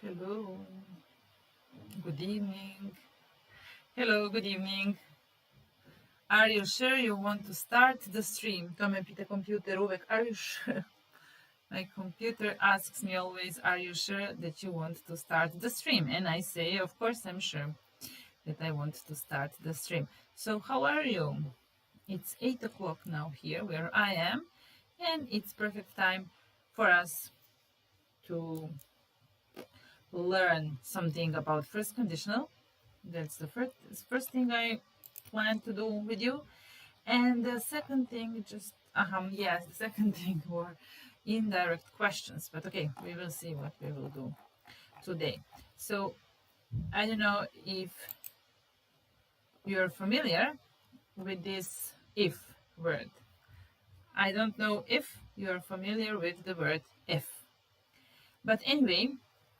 Hello, good evening. Hello, good evening. Are you sure you want to start the stream? To me pita komputerówek, are you sure? My computer asks me always, are you sure that you want to start the stream? And I say, of course, I'm sure that I want to start the stream. So how are you? It's 8 o'clock now here where I am, and it's perfect time for us to learn something about first conditional. That's the first thing I plan to do with you. And the second thing, just yes, the second thing were indirect questions. But okay, we will see what we will do today. So I don't know if you're familiar with this if word. I don't know if you're familiar with the word if. But anyway,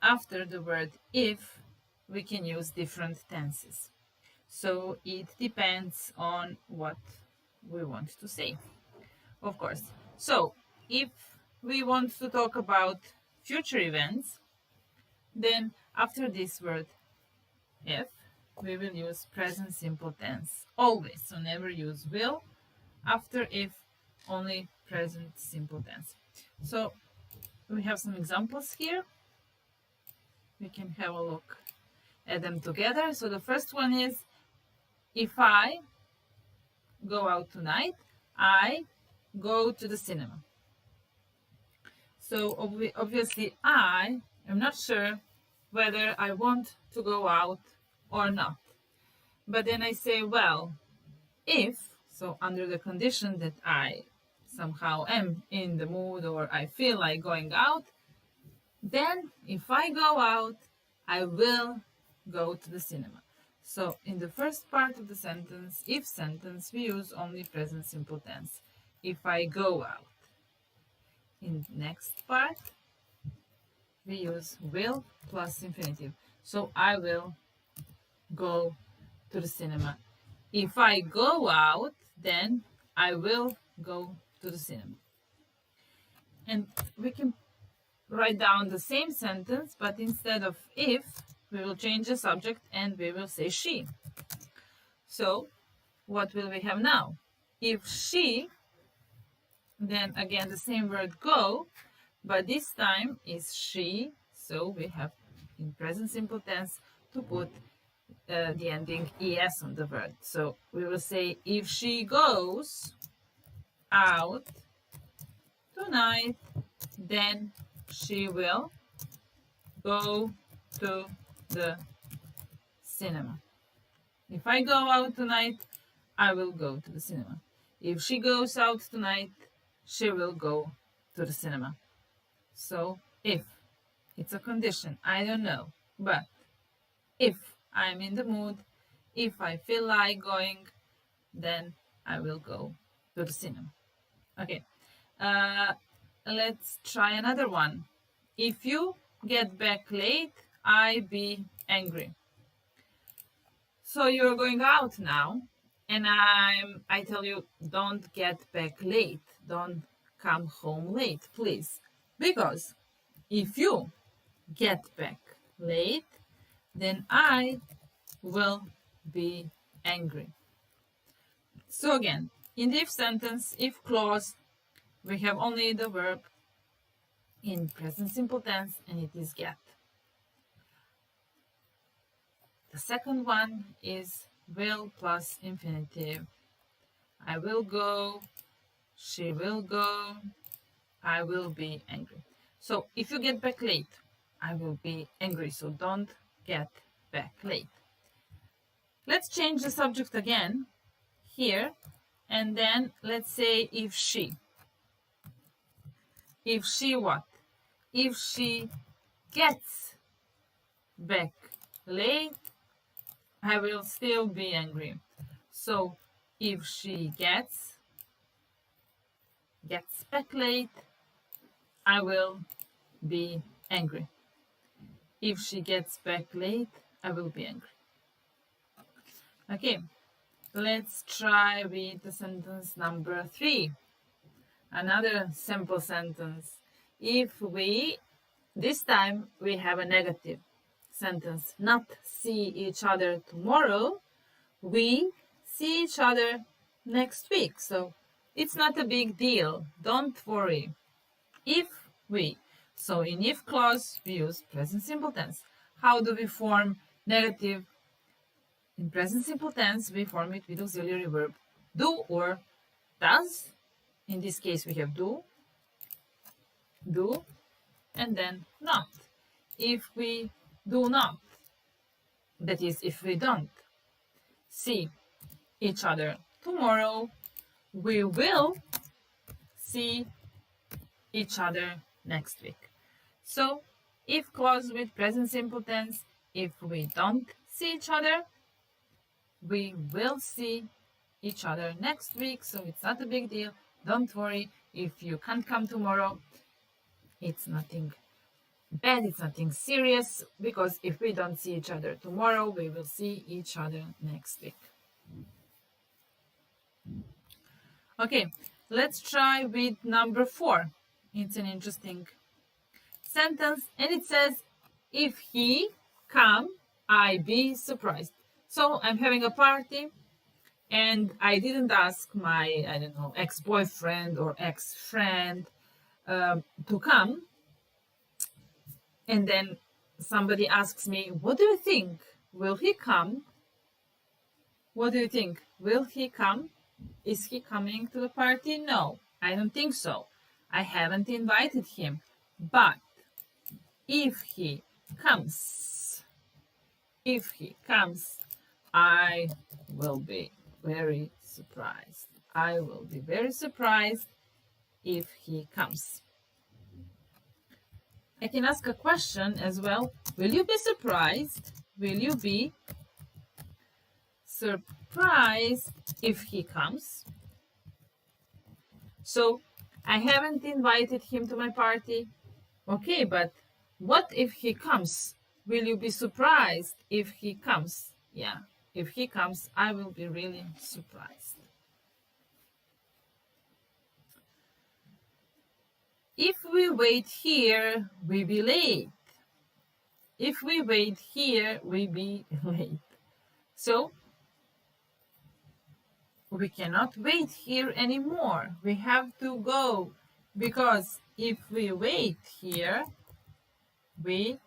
after the word if, we can use different tenses. So it depends on what we want to say, of course. So if we want to talk about future events, then after this word if, we will use present simple tense always. So never use will. After if, only present simple tense. So we have some examples here. We can have a look at them together. So the first one is, if I go out tonight, I go to the cinema. So obviously I am not sure whether I want to go out or not. But then I say, well, if, so under the condition that I somehow am in the mood or I feel like going out, then if I go out, I will go to the cinema. So in the first part of the sentence, if sentence, we use only present simple tense. If I go out. In the next part, we use will plus infinitive. So I will go to the cinema. If I go out, then I will go to the cinema. And we can write down the same sentence, but instead of if, we will change the subject and we will say she. So what will we have now? If she, then again the same word go, but this time is she. So we have in present simple tense to put the ending es on the word. So we will say, if she goes out tonight, then she will go to the cinema. If I go out tonight, I will go to the cinema. If she goes out tonight, she will go to the cinema. So if, it's a condition, I don't know, but if I'm in the mood, if I feel like going, then I will go to the cinema. Okay, let's try another one. If you get back late, I be angry. So you're going out now, and I tell you, don't get back late. Don't come home late, please. Because if you get back late, then I will be angry. So again, in the if sentence, if clause, we have only the verb in present simple tense, and it is get. The second one is will plus infinitive. I will go, she will go, I will be angry. So if you get back late, I will be angry. So don't get back late. Let's change the subject again here, and then let's say if she. If she what? If she gets back late, I will still be angry. So if she gets back late, I will be angry. If she gets back late, I will be angry. Okay, let's try with the sentence number 3. Another simple sentence. If we This time we have a negative sentence. Not see each other tomorrow. We see each other next week. So it's not a big deal. Don't worry. If we. So in if clause, we use present simple tense. How do we form negative? In present simple tense, we form it with auxiliary verb do or does. In this case, we have do, and then not. If we do not, that is, if we don't see each other tomorrow, we will see each other next week. So, if clause with present simple tense, if we don't see each other, we will see each other next week. So it's not a big deal. Don't worry. If you can't come tomorrow, it's nothing bad, it's nothing serious, because if we don't see each other tomorrow, we will see each other next week. Okay, let's try with number 4. It's an interesting sentence, and it says, if he come, I be surprised. So I'm having a party, and I didn't ask my, I don't know, ex-boyfriend or ex-friend to come. And then somebody asks me, what do you think? Will he come? What do you think? Will he come? Is he coming to the party? No, I don't think so. I haven't invited him. But if he comes, I will be very surprised. I will be very surprised if he comes. I can ask a question as well. Will you be surprised? Will you be surprised if he comes? So I haven't invited him to my party. Okay, but what if he comes? Will you be surprised if he comes? Yeah, if he comes, I will be really surprised. If we wait here, we be late. If we wait here, we be late. So we cannot wait here anymore. We have to go, because if we wait here, we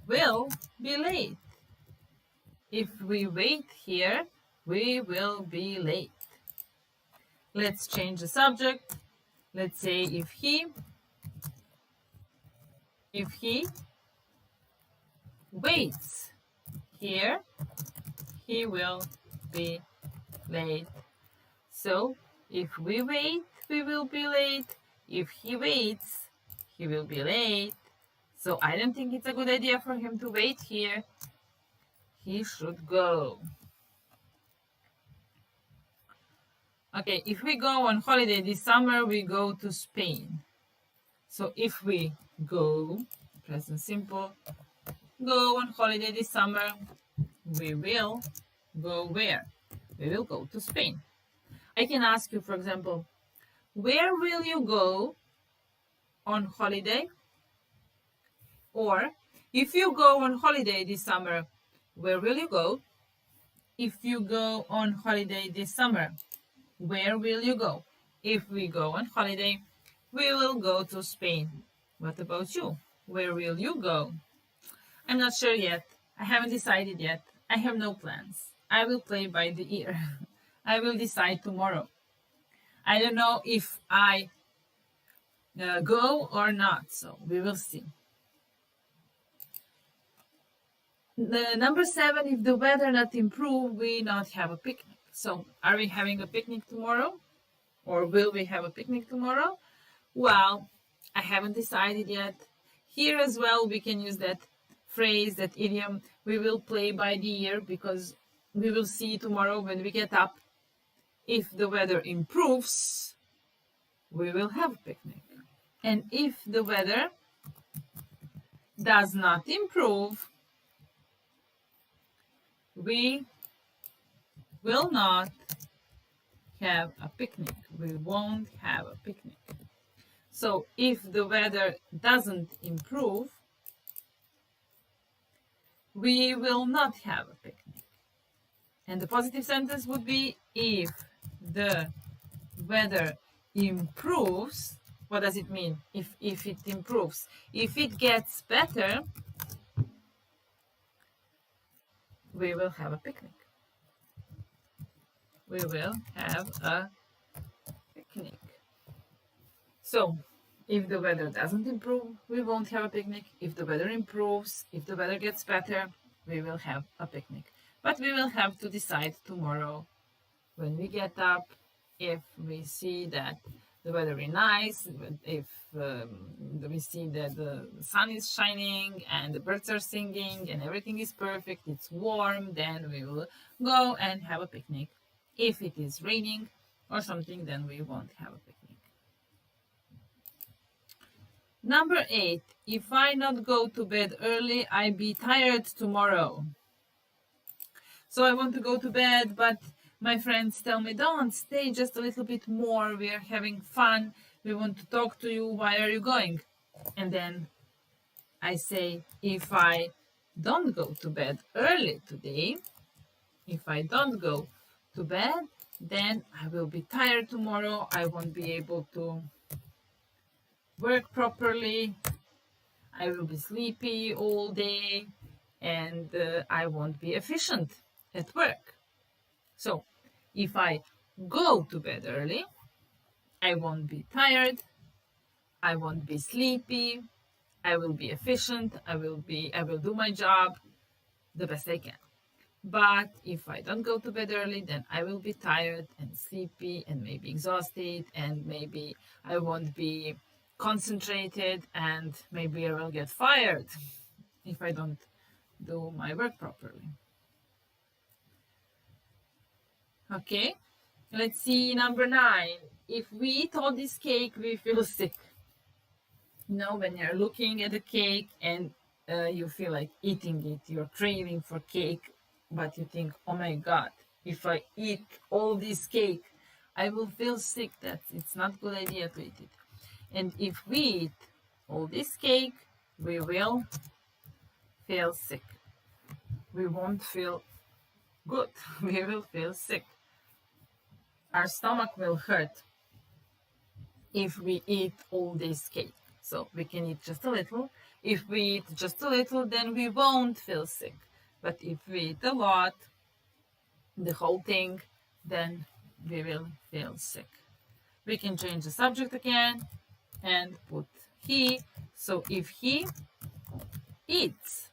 will be late. If we wait here, we will be late. Let's change the subject. Let's say if he waits here, he will be late. So if we wait, we will be late. If he waits, he will be late. So I don't think it's a good idea for him to wait here. He should go. Okay, if we go on holiday this summer, we go to Spain. So if we go, present simple, go on holiday this summer, we will go where? We will go to Spain. I can ask you, for example, where will you go on holiday? Or, if you go on holiday this summer, where will you go? If you go on holiday this summer, where will you go? If we go on holiday, we will go to Spain. What about you? Where will you go? I'm not sure yet. I haven't decided yet. I have no plans. I will play by the ear. I will decide tomorrow. I don't know if I go or not, so we will see. The number 7, if the weather not improve, we not have a picnic. So are we having a picnic tomorrow? Or will we have a picnic tomorrow? Well, I haven't decided yet. Here as well, we can use that phrase, that idiom, we will play by the ear, because we will see tomorrow when we get up. If the weather improves, we will have a picnic. And if the weather does not improve, we will not have a picnic. We won't have a picnic. So if the weather doesn't improve, we will not have a picnic. And the positive sentence would be if the weather improves. What does it mean? If it improves. If it gets better, we will have a picnic. We will have a picnic. So, if the weather doesn't improve, we won't have a picnic. If the weather improves, if the weather gets better, we will have a picnic. But we will have to decide tomorrow when we get up, if we see that the weather is nice, if we see that the sun is shining and the birds are singing and everything is perfect, it's warm, then we will go and have a picnic. If it is raining or something, then we won't have a picnic. Number 8, if I not go to bed early, I be tired tomorrow. So I want to go to bed, but my friends tell me, don't, stay just a little bit more. We are having fun. We want to talk to you. Why are you going? And then I say, if I don't go to bed early today, if I don't go to bed, then I will be tired tomorrow. I won't be able to work properly. I will be sleepy all day, and I won't be efficient at work. So, if I go to bed early, I won't be tired, I won't be sleepy, I will be efficient, I will do my job the best I can. But if I don't go to bed early, then I will be tired and sleepy and maybe exhausted, and maybe I won't be concentrated, and maybe I will get fired if I don't do my work properly. Okay, let's see number 9. If we eat all this cake, we feel sick. You know, when you're looking at the cake and you feel like eating it, you're craving for cake, but you think, oh my God, if I eat all this cake, I will feel sick. It's not a good idea to eat it. And if we eat all this cake, we will feel sick. We won't feel good. We will feel sick. Our stomach will hurt if we eat all this cake. So we can eat just a little. If we eat just a little, then we won't feel sick. But if we eat a lot, the whole thing, then we will feel sick. We can change the subject again and put he. So if he eats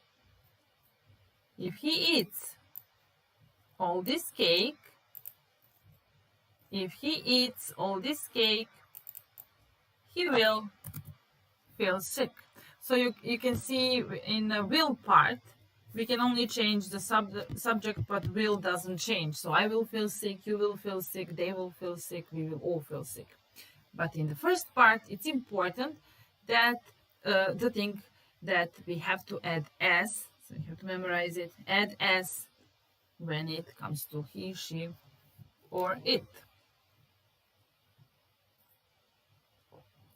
all this cake, if he eats all this cake, he will feel sick. So you can see in the will part, we can only change the subject, but will doesn't change. So I will feel sick, you will feel sick, they will feel sick, we will all feel sick. But in the first part, it's important that to think that we have to add s. So you have to memorize it. Add s when it comes to he, she, or it.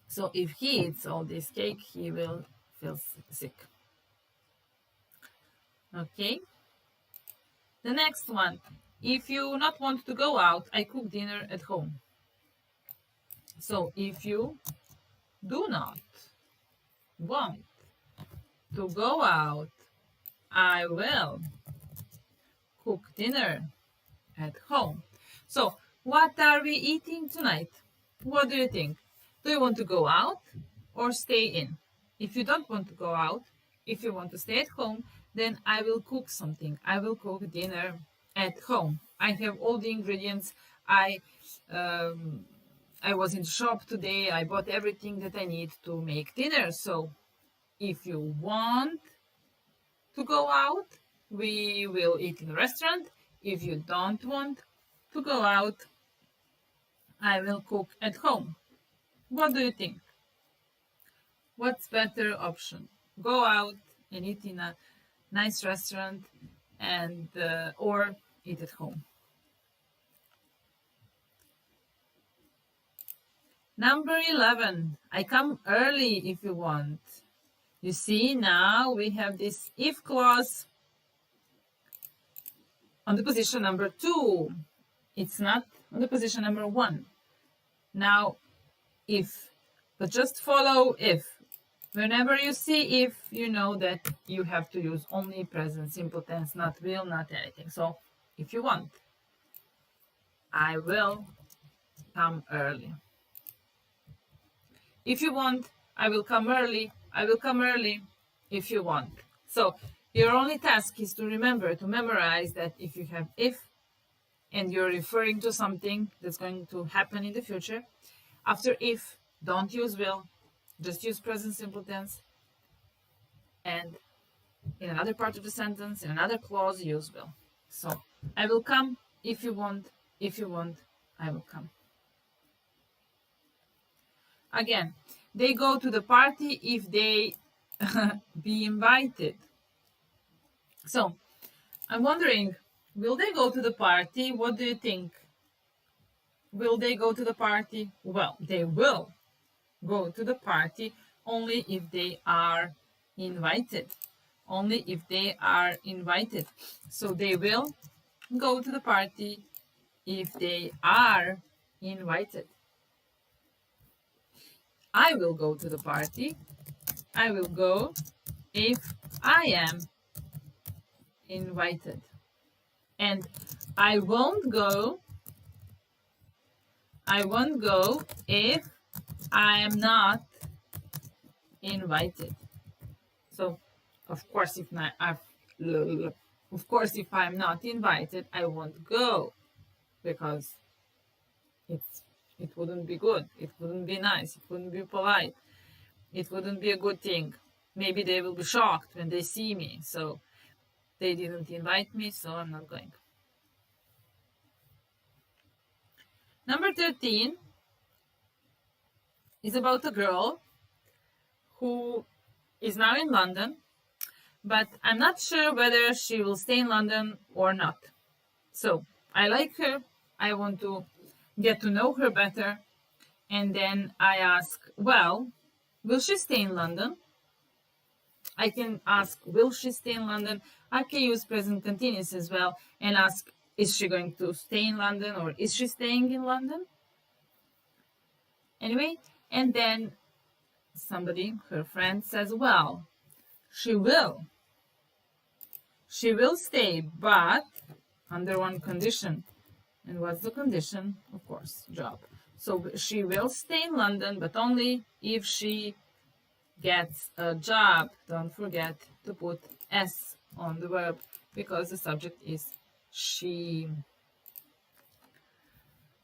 So if he eats all this cake, he will feel sick. Okay. The next one. If you not want to go out, I cook dinner at home. So if you do not want to go out, I will cook dinner at home. So what are we eating tonight? What do you think? Do you want to go out or stay in? If you don't want to go out, if you want to stay at home, then I will cook something. I will cook dinner at home. I have all the ingredients. I was in the shop today. I bought everything that I need to make dinner. So if you want to go out, we will eat in a restaurant. If you don't want to go out, I will cook at home. What do you think? What's better option? Go out and eat in a nice restaurant and or eat at home. Number 11, I come early if you want. You see, now we have this if clause on the position number 2. It's not on the position number 1. Now, if, but just follow if. Whenever you see if, you know that you have to use only present simple tense, not will, not anything. So, if you want, I will come early. If you want, I will come early. I will come early if you want. So, your only task is to remember, to memorize that if you have if, and you're referring to something that's going to happen in the future, after if, don't use will, just use present simple tense. And in another part of the sentence, in another clause, use will. So, I will come if you want, I will come. Again, they go to the party if they be invited. So, I'm wondering, will they go to the party? What do you think? Will they go to the party? Well, they will go to the party only if they are invited. Only if they are invited. So they will go to the party if they are invited. I will go to the party. I will go if I am invited. And I won't go if I am not invited. So, of course, if I'm not invited, I won't go, because it wouldn't be good. It wouldn't be nice. It wouldn't be polite. It wouldn't be a good thing. Maybe they will be shocked when they see me. So they didn't invite me, so I'm not going. Number 13 is about a girl who is now in London, but I'm not sure whether she will stay in London or not. So I like her. I want to get to know her better. And then I ask, well, will she stay in London? I can ask, will she stay in London? I can use present continuous as well and ask, is she going to stay in London, or is she staying in London? Anyway, and then somebody, her friend, says, well, she will. She will stay, but under one condition. And what's the condition? Of course, job. So she will stay in London, but only if she gets a job. Don't forget to put S on the verb, because the subject is she.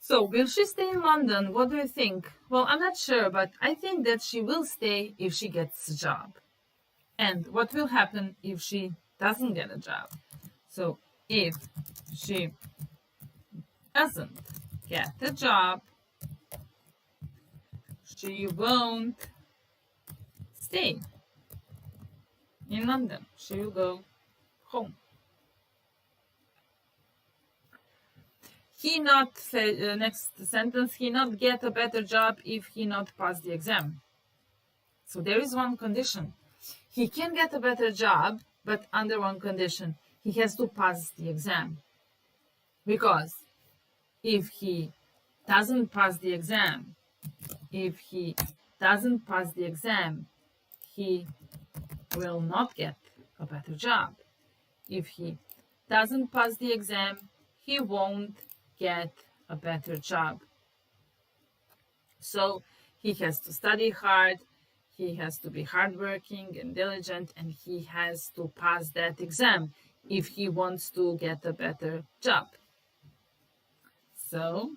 So, will she stay in London? What do you think? Well, I'm not sure, but I think that she will stay if she gets a job. And what will happen if she doesn't get a job? So, if she doesn't get a job, she won't stay in London. She will go home. He not, next sentence, he not get a better job if he not pass the exam. So there is one condition. He can get a better job, but under one condition. He has to pass the exam. Because if he doesn't pass the exam, he will not get a better job. If he doesn't pass the exam, he won't get a better job. So he has to study hard, he has to be hardworking and diligent, and he has to pass that exam if he wants to get a better job. So,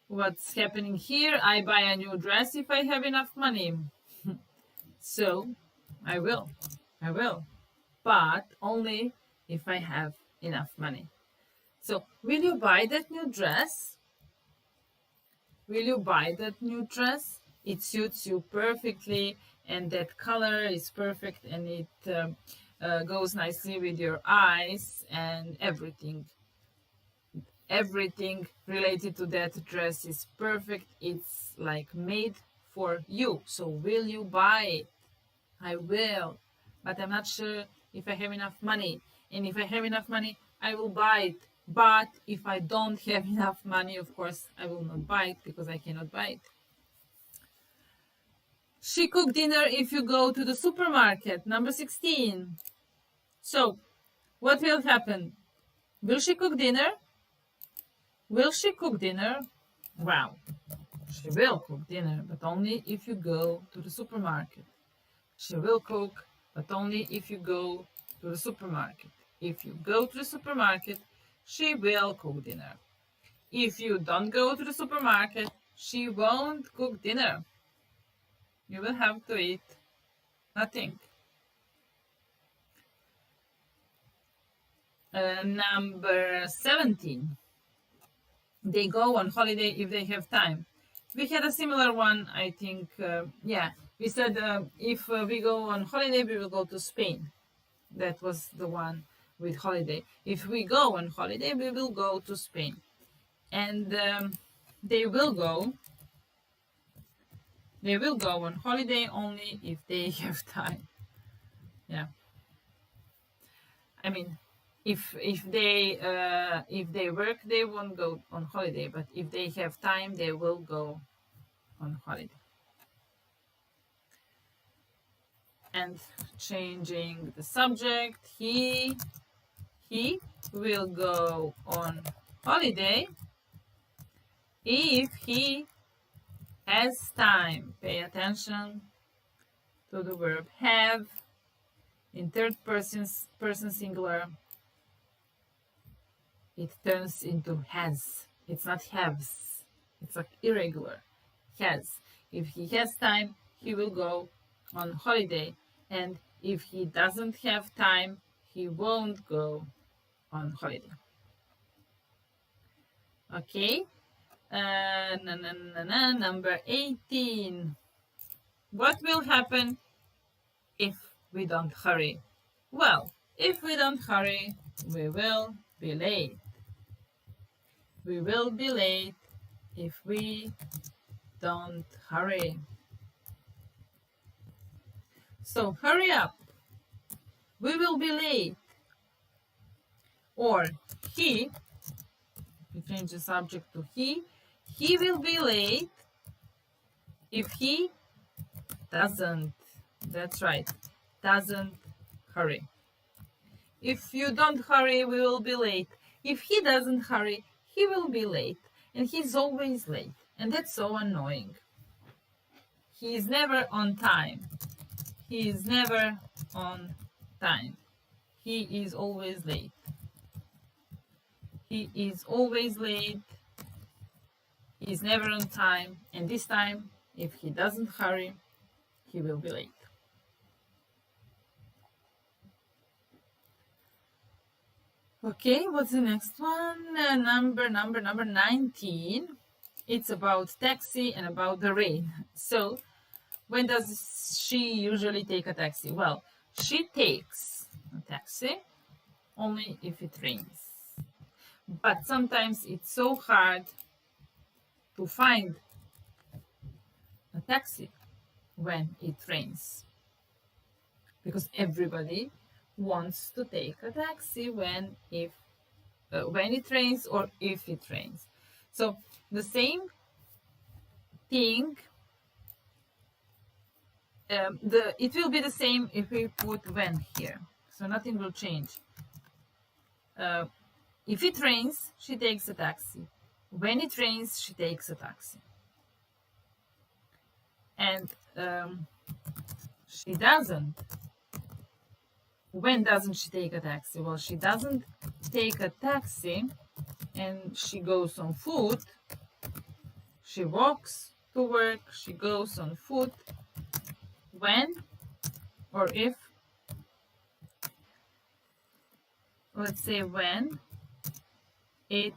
what's happening here? I buy a new dress if I have enough money. So, I will, but only if I have enough money. So, will you buy that new dress? Will you buy that new dress? It suits you perfectly, and that color is perfect, and it goes nicely with your eyes and everything. Everything related to that dress is perfect. It's like made for you. So will you buy it? I will, but I'm not sure if I have enough money. and if I have enough money, I will buy it. But if I don't have enough money, of course, I will not buy it because I cannot buy it. She cooked dinner if you go to the supermarket. Number 16. So, what will happen? Will she cook dinner? Will she cook dinner? Wow. She will cook dinner, but only if you go to the supermarket. She will cook, but only if you go to the supermarket. If you go to the supermarket, she will cook dinner. If you don't go to the supermarket, she won't cook dinner. You will have to eat nothing. Number 17. They go on holiday if they have time. We had a similar one, I think. We said if we go on holiday, we will go to Spain. That was the one with holiday. If we go on holiday, we will go to Spain. And they will go on holiday only if they have time. Yeah. I mean, if they work, they won't go on holiday. But if they have time, they will go on holiday. And changing the subject, he will go on holiday if he has time. Pay attention to the verb have in third person singular. It turns into has. It's not haves. It's like irregular. Has. If he has time, he will go on holiday. And if he doesn't have time, he won't go on holiday. Okay. Number 18. What will happen if we don't hurry? Well, if we don't hurry, we will be late. We will be late if we don't hurry. So hurry up. We will be late. Or he, we change the subject to he will be late if he doesn't, that's right, doesn't hurry. If you don't hurry, we will be late. If he doesn't hurry, he will be late. And he's always late. And that's so annoying. He is never on time. He is never on time. He is always late. He is always late. He is never on time. And this time, if he doesn't hurry, he will be late. Okay, what's the next one? Number 19. It's about taxi and about the rain. So, when does she usually take a taxi? Well, she takes a taxi only if it rains. But sometimes it's so hard to find a taxi when it rains. Because everybody wants to take a taxi when it rains or if it rains. So the same thing, it will be the same if we put when here. So nothing will change. If it rains, she takes a taxi. When it rains, she takes a taxi. And she doesn't. When doesn't she take a taxi? Well, she doesn't take a taxi and she goes on foot. She walks to work, she goes on foot. When or if, let's say when it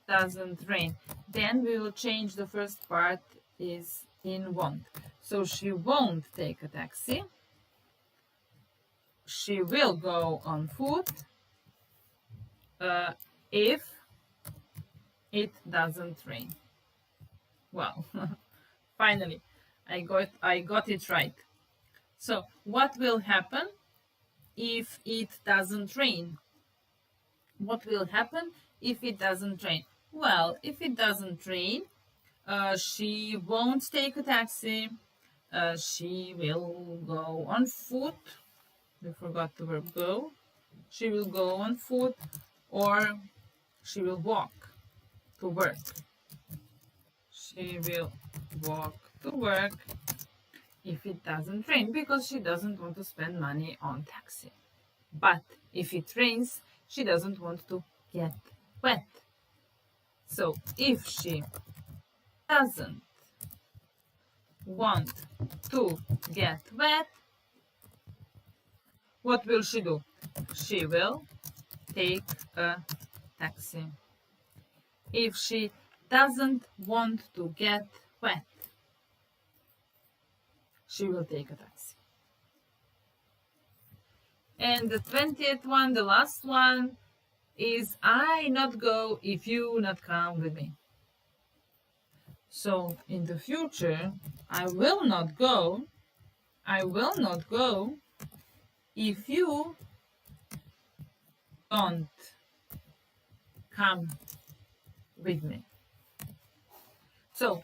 doesn't rain. Then we will change the first part is in won't. So she won't take a taxi. She will go on foot if it doesn't rain. Well, finally, I got it right. So what will happen if it doesn't rain. What will happen if it doesn't rain? Well, if it doesn't rain, she won't take a taxi. She will go on foot. We forgot the verb go. She will go on foot, or she will walk to work. She will walk to work if it doesn't rain, because she doesn't want to spend money on taxi. But if it rains, she doesn't want to get wet. So if she doesn't want to get wet, what will she do? She will take a taxi. If she doesn't want to get wet, she will take a taxi. And the 20th one, the last one, is I not go if you not come with me. So in the future, I will not go if you don't come with me. So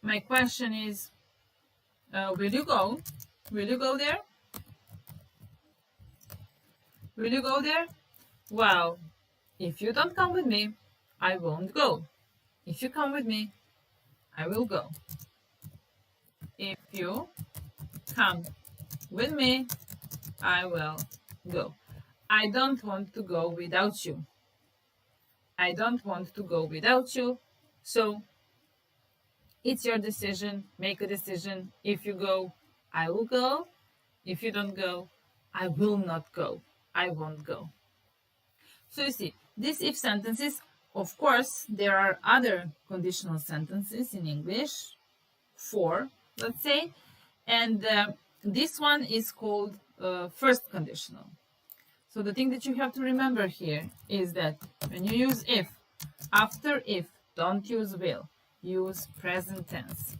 my question is, will you go? Will you go there? Will you go there? Well, if you don't come with me, I won't go. If you come with me, I will go. If you come with me, I will go. I don't want to go without you. I don't want to go without you. So it's your decision. Make a decision. If you go, I will go. If you don't go, I will not go. I won't go. So you see, these if sentences, of course, there are other conditional sentences in English, 4, let's say, and this one is called first conditional. So the thing that you have to remember here is that when you use if, after if, don't use will, use present tense.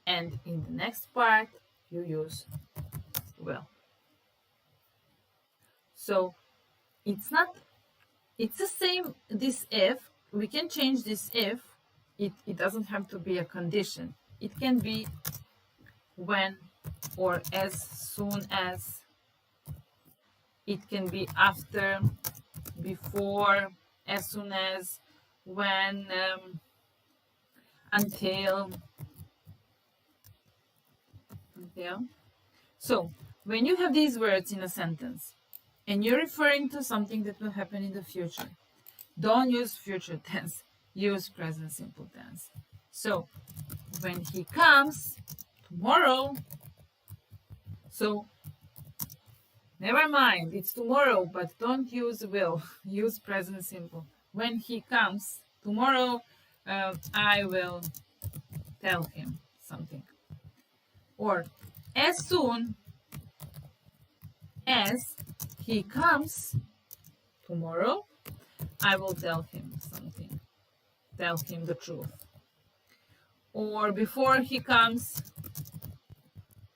And in the next part, you use will. So it's the same, this if, we can change this if, it doesn't have to be a condition. It can be when or as soon as. It can be after, before, as soon as, when, until. So when you have these words in a sentence and you're referring to something that will happen in the future, don't use future tense, use present simple tense. So when he comes tomorrow, so never mind, it's tomorrow, but don't use will, use present simple. When he comes tomorrow, I will tell him something. Or as soon as he comes tomorrow, I will tell him something. Tell him the truth. Or before he comes,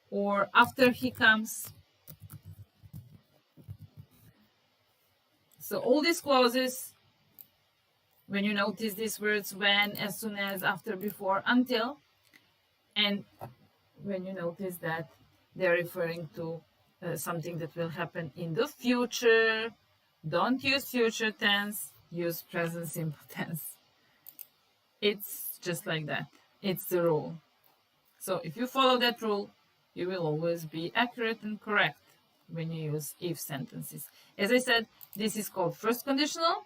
or after he comes. So all these clauses, when you notice these words, when, as soon as, after, before, until, and when you notice that they're referring to something that will happen in the future, don't use future tense, use present simple tense. It's just like that. It's the rule. So if you follow that rule, you will always be accurate and correct when you use if sentences. As I said, this is called first conditional,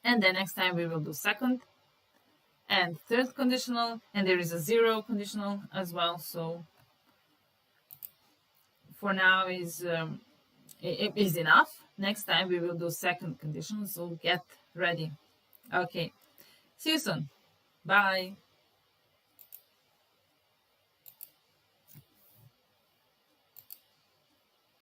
and then next time we will do second and third conditional, and there is a zero conditional as well. So for now is enough. Next time we will do second conditional, so get ready. Okay, see you soon. Bye.